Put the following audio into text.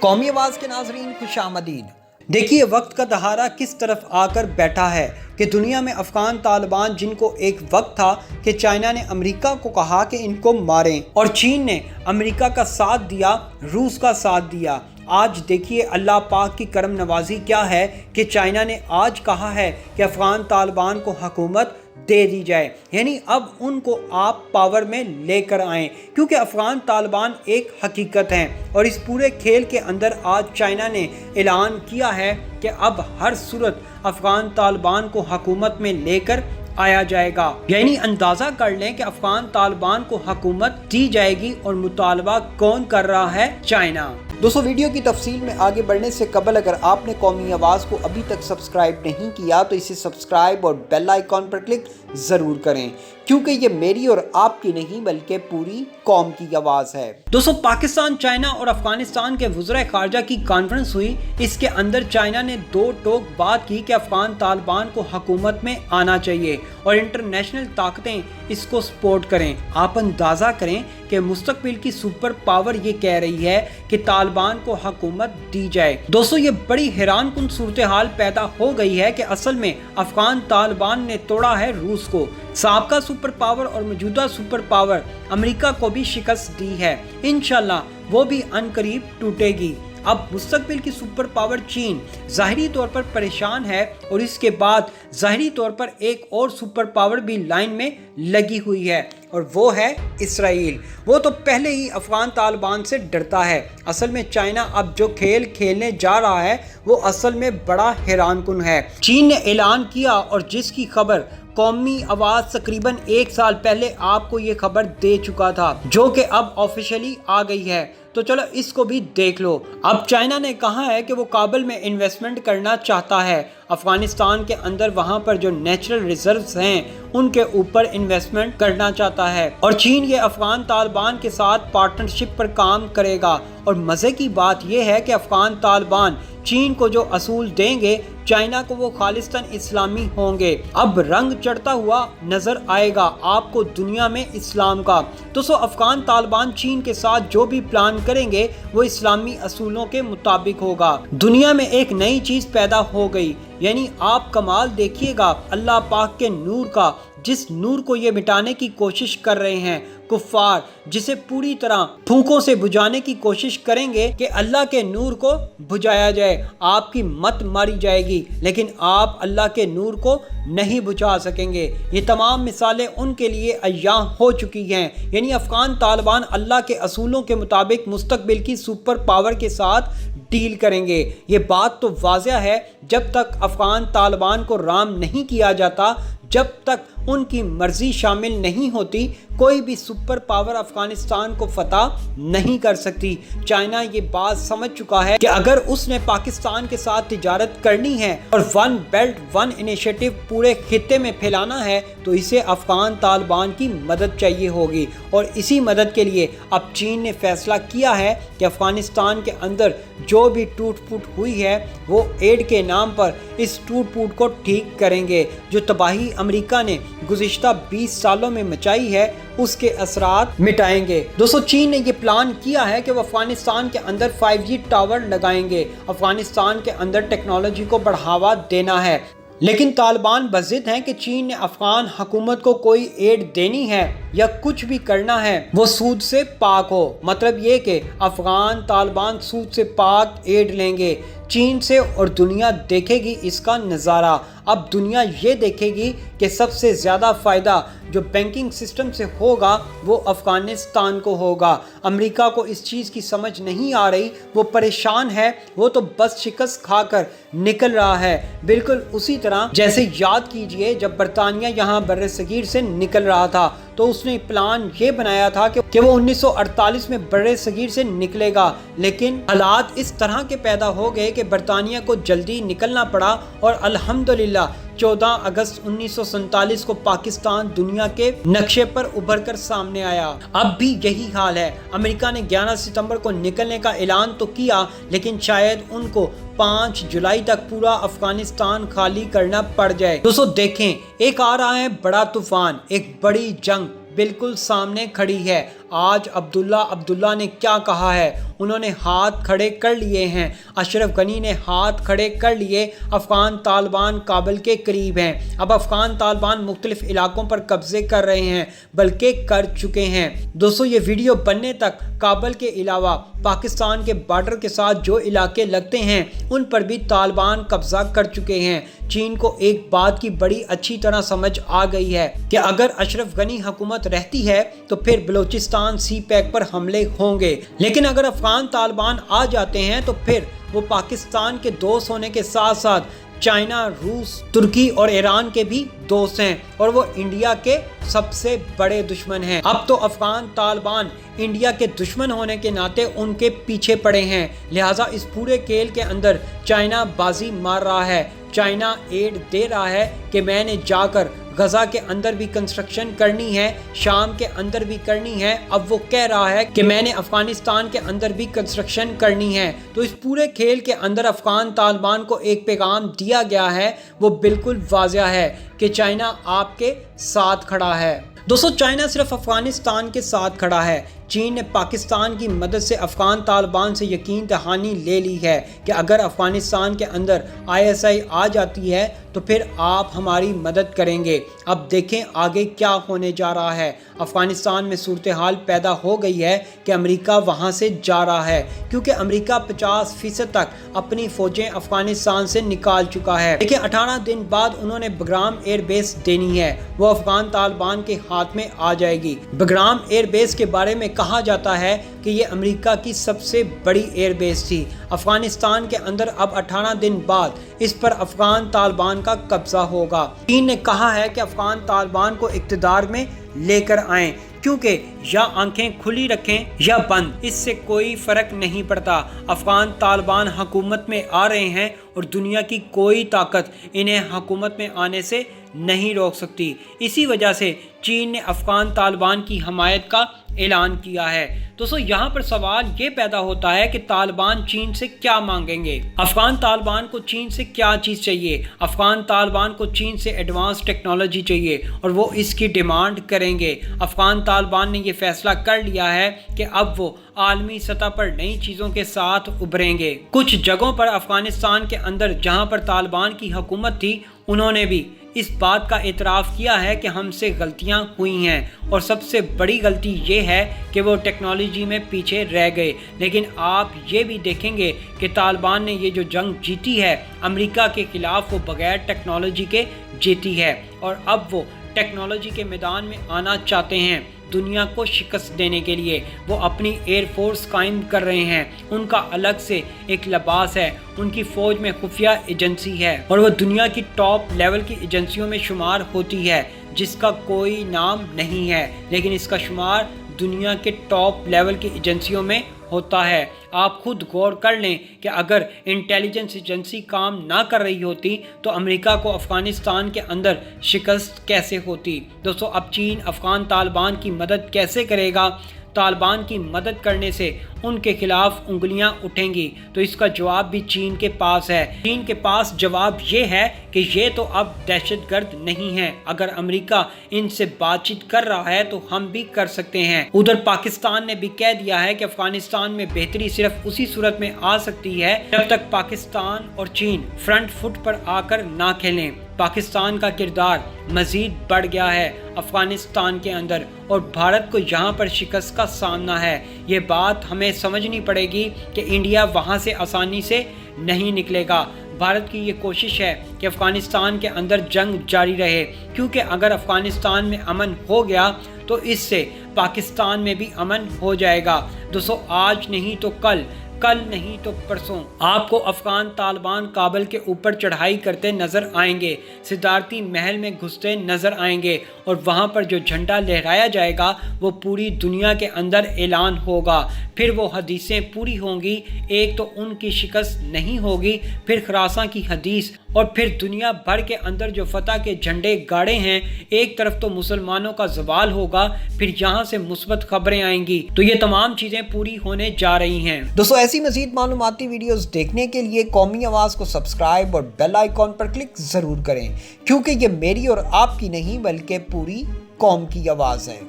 قومی آواز کے ناظرین خوش آمدید۔ دیکھیے وقت کا دہارا کس طرف آ کر بیٹھا ہے کہ دنیا میں افغان طالبان جن کو ایک وقت تھا کہ چائنا نے امریکہ کو کہا کہ ان کو ماریں اور چین نے امریکہ کا ساتھ دیا، روس کا ساتھ دیا، آج دیکھیے اللہ پاک کی کرم نوازی کیا ہے کہ چائنا نے آج کہا ہے کہ افغان طالبان کو حکومت دے دی جائے، یعنی اب ان کو آپ پاور میں لے کر آئیں، کیونکہ افغان طالبان ایک حقیقت ہیں اور اس پورے کھیل کے اندر آج چائنا نے اعلان کیا ہے کہ اب ہر صورت افغان طالبان کو حکومت میں لے کر آیا جائے گا، یعنی اندازہ کر لیں کہ افغان طالبان کو حکومت دی جائے گی اور مطالبہ کون کر رہا ہے؟ چائنا۔ دوستو ویڈیو کی تفصیل میں آگے بڑھنے سے قبل اگر آپ نے قومی آواز کو ابھی تک سبسکرائب نہیں کیا تو اسے سبسکرائب اور بیل آئیکن پر کلک ضرور کریں، کیونکہ یہ میری اور آپ کی نہیں بلکہ پوری قوم کی آواز ہے۔ دوستو پاکستان، چائنا اور افغانستان کے وزرائے خارجہ کی کانفرنس ہوئی، اس کے اندر چائنا نے دو ٹوک بات کی کہ افغان طالبان کو حکومت میں آنا چاہیے اور انٹرنیشنل طاقتیں اس کو سپورٹ کریں۔ آپ اندازہ کریں کہ مستقبل کی سپر پاور یہ کہہ رہی ہے کہ طالبان کو حکومت دی جائے۔ دوستو یہ بڑی حیران کن صورتحال پیدا ہو گئی ہے کہ اصل میں افغان طالبان نے توڑا ہے روس کو، سابقہ سپر پاور اور موجودہ سپر پاور امریکہ کو بھی شکست دی ہے، انشاءاللہ وہ بھی عنقریب ٹوٹے گی۔ اب مستقبل کی سپر پاور چین ظاہری طور پر پریشان ہے اور اس کے بعد ظاہری طور پر ایک اور سپر پاور بھی لائن میں لگی ہوئی ہے اور وہ ہے اسرائیل۔ وہ تو پہلے ہی افغان طالبان سے ڈرتا ہے۔ اصل میں چائنا اب جو کھیل کھیلنے جا رہا ہے وہ اصل میں بڑا حیران کن ہے۔ چین نے اعلان کیا اور جس کی خبر قومی آواز تقریباً 1 سال پہلے آپ کو یہ خبر دے چکا تھا، جو کہ اب آفیشلی آ گئی ہے، تو چلو اس کو بھی دیکھ لو۔ اب چائنا نے کہا ہے کہ وہ کابل میں انویسٹمنٹ کرنا چاہتا ہے، افغانستان کے اندر وہاں پر جو نیچرل ریزروز ہیں ان کے اوپر انویسٹمنٹ کرنا چاہتا ہے اور چین یہ افغان طالبان کے ساتھ پارٹنرشپ پر کام کرے گا۔ اور مزے کی بات یہ ہے کہ افغان طالبان چین کو جو اصول دیں گے چائنا کو وہ خالصتاً اسلامی ہوں گے۔ اب رنگ چڑھتا ہوا نظر آئے گا آپ کو دنیا میں اسلام کا۔ تو افغان طالبان چین کے ساتھ جو بھی پلان کریں گے وہ اسلامی اصولوں کے مطابق ہوگا۔ دنیا میں ایک نئی چیز پیدا ہو گئی، یعنی آپ کمال دیکھیے گا اللہ پاک کے نور کا، جس نور کو یہ مٹانے کی کوشش کر رہے ہیں کفار، جسے پوری طرح پھونکوں سے بجھانے کی کوشش کریں گے کہ اللہ کے نور کو بجھایا جائے، آپ کی مت ماری جائے گی لیکن آپ اللہ کے نور کو نہیں بجھا سکیں گے۔ یہ تمام مثالیں ان کے لیے عیاں ہو چکی ہیں، یعنی افغان طالبان اللہ کے اصولوں کے مطابق مستقبل کی سپر پاور کے ساتھ ڈیل کریں گے۔ یہ بات تو واضح ہے، جب تک افغان طالبان کو رام نہیں کیا جاتا، جب تک ان کی مرضی شامل نہیں ہوتی، کوئی بھی سپر پاور افغانستان کو فتح نہیں کر سکتی۔ چائنا یہ بات سمجھ چکا ہے کہ اگر اس نے پاکستان کے ساتھ تجارت کرنی ہے اور ون بیلٹ ون انیشیٹو پورے خطے میں پھیلانا ہے تو اسے افغان طالبان کی مدد چاہیے ہوگی، اور اسی مدد کے لیے اب چین نے فیصلہ کیا ہے کہ افغانستان کے اندر جو بھی ٹوٹ پھوٹ ہوئی ہے وہ ایڈ کے نام پر اس ٹوٹ پھوٹ کو ٹھیک کریں گے۔ جو تباہی امریکہ نے گزشتہ 20 سالوں میں مچائی ہے اس کے اثرات مٹائیں گے۔ دوستو چین نے یہ پلان کیا ہے کہ وہ افغانستان کے اندر 5G ٹاور لگائیں گے، افغانستان کے اندر ٹیکنالوجی کو بڑھاوا دینا ہے، لیکن طالبان بضد ہیں کہ چین نے افغان حکومت کو کوئی ایڈ دینی ہے یا کچھ بھی کرنا ہے وہ سود سے پاک ہو۔ مطلب یہ کہ افغان طالبان سود سے پاک ایڈ لیں گے چین سے، اور دنیا دیکھے گی اس کا نظارہ۔ اب دنیا یہ دیکھے گی کہ سب سے زیادہ فائدہ جو بینکنگ سسٹم سے ہوگا وہ افغانستان کو ہوگا۔ امریکہ کو اس چیز کی سمجھ نہیں آ رہی، وہ پریشان ہے، وہ تو بس شکست کھا کر نکل رہا ہے، بالکل اسی طرح جیسے یاد کیجئے جب برطانیہ یہاں بر صغیر سے نکل رہا تھا تو اس نے پلان یہ بنایا تھا کہ وہ 1948 میں بر صغیر سے نکلے گا، لیکن حالات اس طرح کے پیدا ہو گئے کہ برطانیہ کو جلدی نکلنا پڑا اور الحمدللہ 14 اگست 1947 کو پاکستان دنیا کے نقشے پر ابھر کر سامنے آیا۔ اب بھی یہی حال ہے، امریکہ نے 11 ستمبر کو نکلنے کا اعلان تو کیا لیکن شاید ان کو 5 جولائی تک پورا افغانستان خالی کرنا پڑ جائے۔ دوستو دیکھیں، ایک آ رہا ہے بڑا طوفان، ایک بڑی جنگ بالکل سامنے کھڑی ہے۔ آج عبداللہ نے کیا کہا ہے؟ انہوں نے ہاتھ کھڑے کر لیے ہیں۔ اشرف غنی نے ہاتھ کھڑے کر لیے۔ افغان طالبان کابل کے قریب ہیں۔ اب افغان طالبان مختلف علاقوں پر قبضے کر رہے ہیں، بلکہ کر چکے ہیں۔ دوستو، یہ ویڈیو بننے تک کابل کے علاوہ پاکستان کے بارڈر کے ساتھ جو علاقے لگتے ہیں ان پر بھی طالبان قبضہ کر چکے ہیں۔ چین کو ایک بات کی بڑی اچھی طرح سمجھ آ گئی ہے کہ اگر اشرف غنی حکومت رہتی ہے تو پھر بلوچستان سی پیک پر حملے ہوں گے، لیکن اگر افغان طالبان آ جاتے ہیں تو پھر وہ پاکستان کے دوست ہونے کے ساتھ ساتھ چائنا، روس، ترکی اور ایران کے بھی دوست ہیں، اور وہ انڈیا کے سب سے بڑے دشمن ہیں۔ اب تو افغان طالبان انڈیا کے دشمن ہونے کے ناطے ان کے پیچھے پڑے ہیں، لہٰذا اس پورے کھیل کے اندر چائنا بازی مار رہا ہے۔ چائنا ایڈ دے رہا ہے کہ میں نے جا کر غزہ کے اندر بھی کنسٹرکشن کرنی ہے، شام کے اندر بھی کرنی ہے۔ اب وہ کہہ رہا ہے کہ میں نے افغانستان کے اندر بھی کنسٹرکشن کرنی ہے۔ تو اس پورے کھیل کے اندر افغان طالبان کو ایک پیغام دیا گیا ہے، وہ بالکل واضح ہے کہ چائنا آپ کے ساتھ کھڑا ہے۔ دوستو، چائنا صرف افغانستان کے ساتھ کھڑا ہے۔ چین نے پاکستان کی مدد سے افغان طالبان سے یقین دہانی لے لی ہے کہ اگر افغانستان کے اندر ISI آ جاتی ہے تو پھر آپ ہماری مدد کریں گے۔ اب دیکھیں آگے کیا ہونے جا رہا ہے۔ افغانستان میں صورتحال پیدا ہو گئی ہے کہ امریکہ وہاں سے جا رہا ہے، کیونکہ امریکہ 50% تک اپنی فوجیں افغانستان سے نکال چکا ہے۔ لیکن 18 دن بعد انہوں نے بگرام ایئر بیس دینی ہے، وہ افغان طالبان کے ہاتھ میں آ جائے گی۔ بگرام ایئر بیس کے بارے میں کہا جاتا ہے کہ یہ امریکہ کی سب سے بڑی ایئر بیس تھی۔ افغانستان کے اندر اب 18 دن بعد اس پر افغان طالبان کا قبضہ ہوگا۔ چین نے کہا ہے کہ افغان طالبان کو اقتدار میں لے کر آئیں، کیونکہ یا آنکھیں کھلی رکھیں یا بند، اس سے کوئی فرق نہیں پڑتا۔ افغان طالبان حکومت میں آ رہے ہیں اور دنیا کی کوئی طاقت انہیں حکومت میں آنے سے نہیں روک سکتی۔ اسی وجہ سے چین نے افغان طالبان کی حمایت کا اعلان کیا ہے۔ دوستو، یہاں پر سوال یہ پیدا ہوتا ہے کہ طالبان چین سے کیا مانگیں گے؟ افغان طالبان کو چین سے کیا چیز چاہیے؟ افغان طالبان کو چین سے ایڈوانس ٹیکنالوجی چاہیے اور وہ اس کی ڈیمانڈ کریں گے۔ افغان طالبان نے یہ فیصلہ کر لیا ہے کہ اب وہ عالمی سطح پر نئی چیزوں کے ساتھ ابھریں گے۔ کچھ جگہوں پر افغانستان کے اندر جہاں پر طالبان کی حکومت تھی، انہوں نے بھی اس بات کا اعتراف کیا ہے کہ ہم سے غلطیاں ہوئی ہیں، اور سب سے بڑی غلطی یہ ہے کہ وہ ٹیکنالوجی میں پیچھے رہ گئے۔ لیکن آپ یہ بھی دیکھیں گے کہ طالبان نے یہ جو جنگ جیتی ہے امریکہ کے خلاف، وہ بغیر ٹیکنالوجی کے جیتی ہے، اور اب وہ ٹیکنالوجی کے میدان میں آنا چاہتے ہیں دنیا کو شکست دینے کے لیے۔ وہ اپنی ایئر فورس قائم کر رہے ہیں، ان کا الگ سے ایک لباس ہے، ان کی فوج میں خفیہ ایجنسی ہے، اور وہ دنیا کی ٹاپ لیول کی ایجنسیوں میں شمار ہوتی ہے، جس کا کوئی نام نہیں ہے، لیکن اس کا شمار دنیا کے ٹاپ لیول کی ایجنسیوں میں ہوتا ہے۔ آپ خود غور کر لیں کہ اگر انٹیلیجنس ایجنسی کام نہ کر رہی ہوتی تو امریکہ کو افغانستان کے اندر شکست کیسے ہوتی؟ دوستو، اب چین افغان طالبان کی مدد کیسے کرے گا؟ طالبان کی مدد کرنے سے ان کے خلاف انگلیاں اٹھیں گی، تو اس کا جواب بھی چین کے پاس ہے۔ چین کے پاس جواب یہ ہے کہ یہ تو اب دہشت گرد نہیں ہے، اگر امریکہ ان سے بات چیت کر رہا ہے تو ہم بھی کر سکتے ہیں۔ ادھر پاکستان نے بھی کہہ دیا ہے کہ افغانستان میں بہتری صرف اسی صورت میں آ سکتی ہے جب تک پاکستان اور چین فرنٹ فٹ پر آ کر نہ کھیلیں۔ پاکستان کا کردار مزید بڑھ گیا ہے افغانستان کے اندر، اور بھارت کو یہاں پر شکست کا سامنا ہے۔ یہ بات ہمیں سمجھنی پڑے گی کہ انڈیا وہاں سے آسانی سے نہیں نکلے گا۔ بھارت کی یہ کوشش ہے کہ افغانستان کے اندر جنگ جاری رہے، کیونکہ اگر افغانستان میں امن ہو گیا تو اس سے پاکستان میں بھی امن ہو جائے گا۔ دوستو، آج نہیں تو کل نہیں تو پرسوں آپ کو افغان طالبان کابل کے اوپر چڑھائی کرتے نظر آئیں گے، صدارتی محل میں گھستے نظر آئیں گے، اور وہاں پر جو جھنڈا لہرایا جائے گا وہ پوری دنیا کے اندر اعلان ہوگا۔ پھر وہ حدیثیں پوری ہوں گی، ایک تو ان کی شکست نہیں ہوگی، پھر خراساں کی حدیث، اور پھر دنیا بھر کے اندر جو فتح کے جھنڈے گاڑے ہیں، ایک طرف تو مسلمانوں کا زوال ہوگا، پھر یہاں سے مثبت خبریں آئیں گی، تو یہ تمام چیزیں پوری ہونے جا رہی ہیں۔ دوستو، ایسی مزید معلوماتی ویڈیوز دیکھنے کے لیے قومی آواز کو سبسکرائب اور بیل آئیکن پر کلک ضرور کریں، کیونکہ یہ میری اور آپ کی نہیں بلکہ پوری قوم کی آواز ہے۔